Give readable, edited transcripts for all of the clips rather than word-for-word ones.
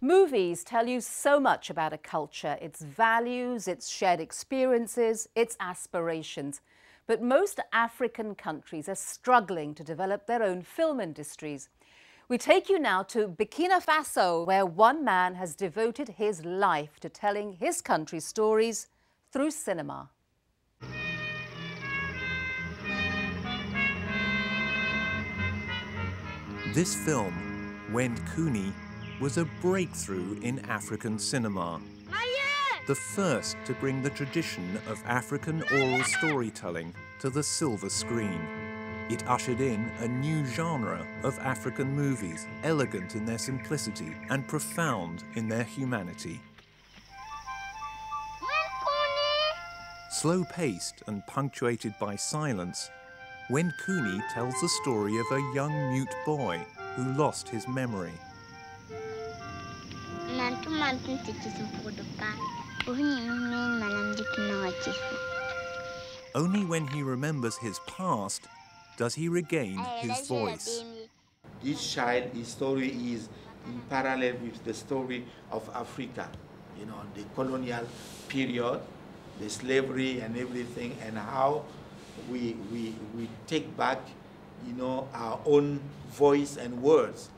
Movies tell you so much about a culture, its values, its shared experiences, its aspirations. But most African countries are struggling to develop their own film industries. We take you now to Burkina Faso, where one man has devoted his life to telling his country's stories through cinema. This film, When Kuni, was a breakthrough in African cinema. The first to bring the tradition of African oral storytelling to the silver screen. It ushered in a new genre of African movies, elegant in their simplicity and profound in their humanity. Slow-paced and punctuated by silence, When Kuni tells the story of a young mute boy who lost his memory. Only when he remembers his past does he regain his voice. This child's story is in parallel with the story of Africa, you know, the colonial period, the slavery and everything, and how we take back, you know, our own voice and words.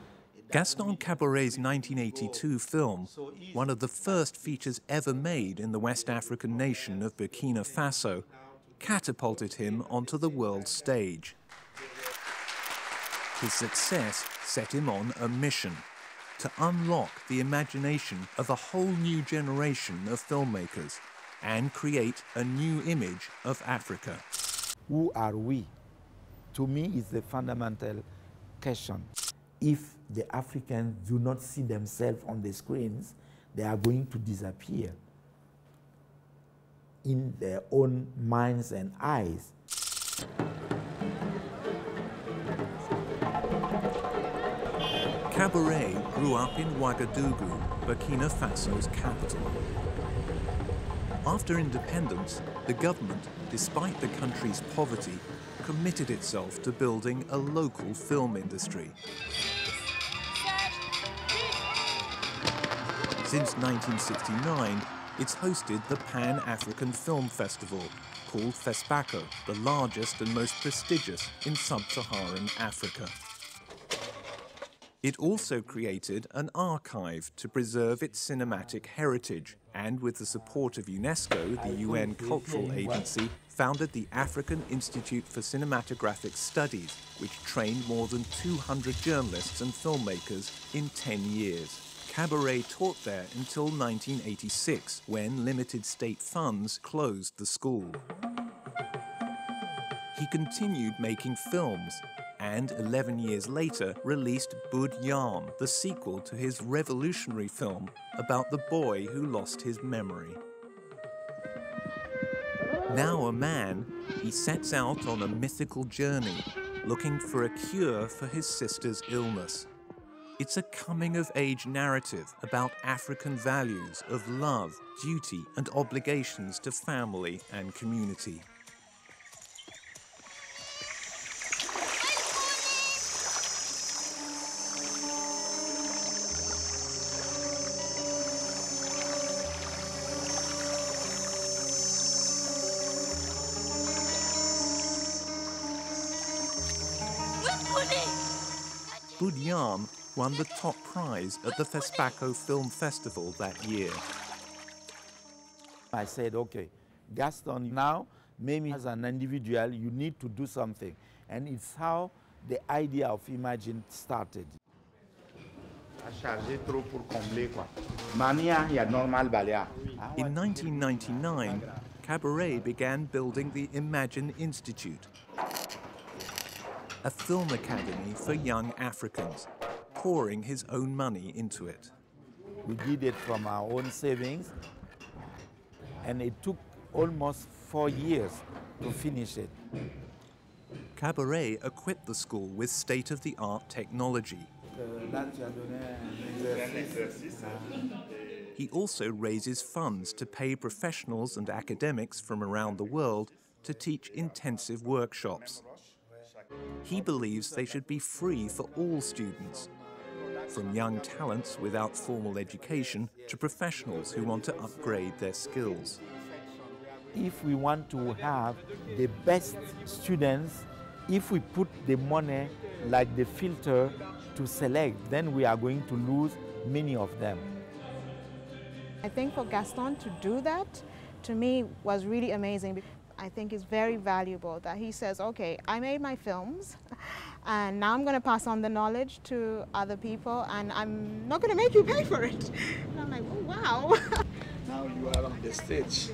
Gaston Caboret's 1982 film, one of the first features ever made in the West African nation of Burkina Faso, catapulted him onto the world stage. His success set him on a mission to unlock the imagination of a whole new generation of filmmakers and create a new image of Africa. Who are we? To me, it's the fundamental question. If the Africans do not see themselves on the screens, they are going to disappear in their own minds and eyes. Caboret grew up in Ouagadougou, Burkina Faso's capital. After independence, the government, despite the country's poverty, committed itself to building a local film industry. Since 1969, it's hosted the Pan-African Film Festival, called FESPACO, the largest and most prestigious in sub-Saharan Africa. It also created an archive to preserve its cinematic heritage, and with the support of UNESCO, the UN Cultural Agency, founded the African Institute for Cinematographic Studies, which trained more than 200 journalists and filmmakers in 10 years. Caboret taught there until 1986, when limited state funds closed the school. He continued making films, and 11 years later released Bud Yam, the sequel to his revolutionary film about the boy who lost his memory. Now a man, he sets out on a mythical journey, looking for a cure for his sister's illness. It's a coming-of-age narrative about African values of love, duty, and obligations to family and community. Bud Yam won the top prize at the FESPACO Film Festival that year. I said, okay, Gaston, now, maybe as an individual, you need to do something. And it's how the idea of Imagine started. In 1999, Caboret began building the Imagine Institute, a film academy for young Africans, pouring his own money into it. We did it from our own savings, and it took almost 4 years to finish it. Caboret equipped the school with state-of-the-art technology. He also raises funds to pay professionals and academics from around the world to teach intensive workshops. He believes they should be free for all students. from young talents without formal education to professionals who want to upgrade their skills. If we want to have the best students, if we put the money like the filter to select, then we are going to lose many of them. I think for Gaston to do that, to me, was really amazing. I think it's very valuable that he says, okay, I made my films, and now I'm going to pass on the knowledge to other people, and I'm not going to make you pay for it. And I'm like, oh, wow. Now you are on the stage.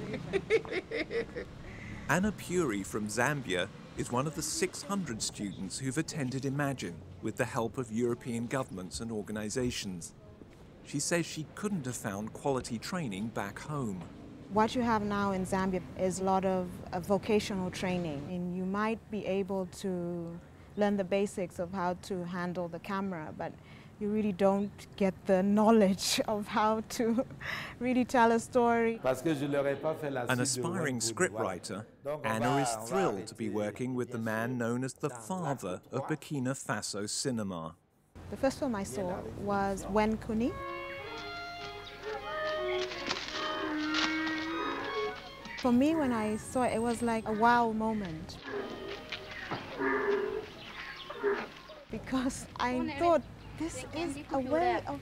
Anna Puri from Zambia is one of the 600 students who've attended Imagine with the help of European governments and organizations. She says she couldn't have found quality training back home. What you have now in Zambia is a lot of vocational training, and you might be able to learn the basics of how to handle the camera, but you really don't get the knowledge of how to really tell a story. An aspiring scriptwriter, Anna is thrilled to be working with the man known as the father of Burkina Faso cinema. The first film I saw was When Kuni. For me, when I saw it, it was like a wow moment. Because I thought, this is a way of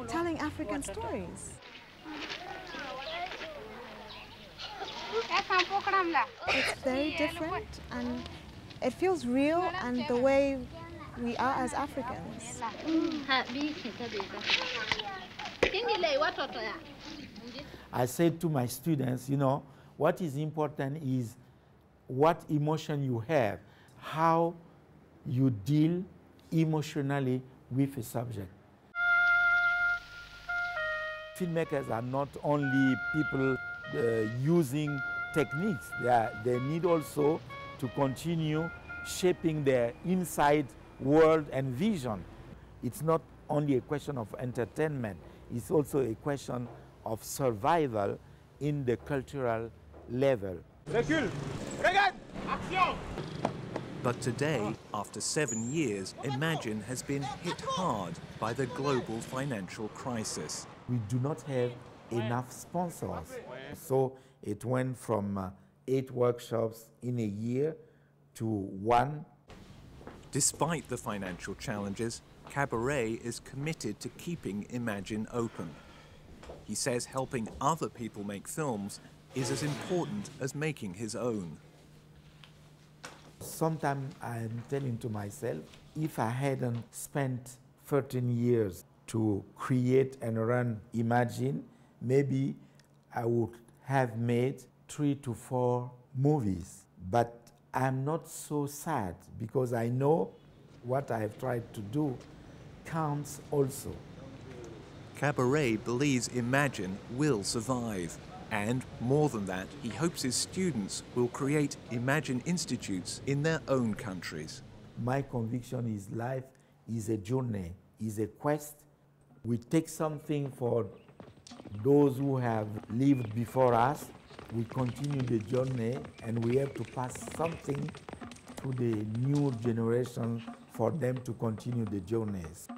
telling African stories. It's very different, and it feels real, and the way we are as Africans. I said to my students, you know, what is important is what emotion you have, how you deal emotionally with a subject. Filmmakers are not only people using techniques, they need also to continue shaping their inside world and vision. It's not only a question of entertainment, it's also a question of survival in the cultural level. But today, after 7 years, Imagine has been hit hard by the global financial crisis. We do not have enough sponsors. So it went from 8 workshops in a year to 1. Despite the financial challenges, Cabaret is committed to keeping Imagine open. He says helping other people make films is as important as making his own. Sometimes I'm telling to myself, if I hadn't spent 13 years to create and run Imagine, maybe I would have made 3 to 4 movies. But I'm not so sad because I know what I have tried to do counts also. Cabaret believes Imagine will survive. And more than that, he hopes his students will create Imagine institutes in their own countries. My conviction is life is a journey, is a quest. We take something for those who have lived before us. We continue the journey, and we have to pass something to the new generation for them to continue the journeys.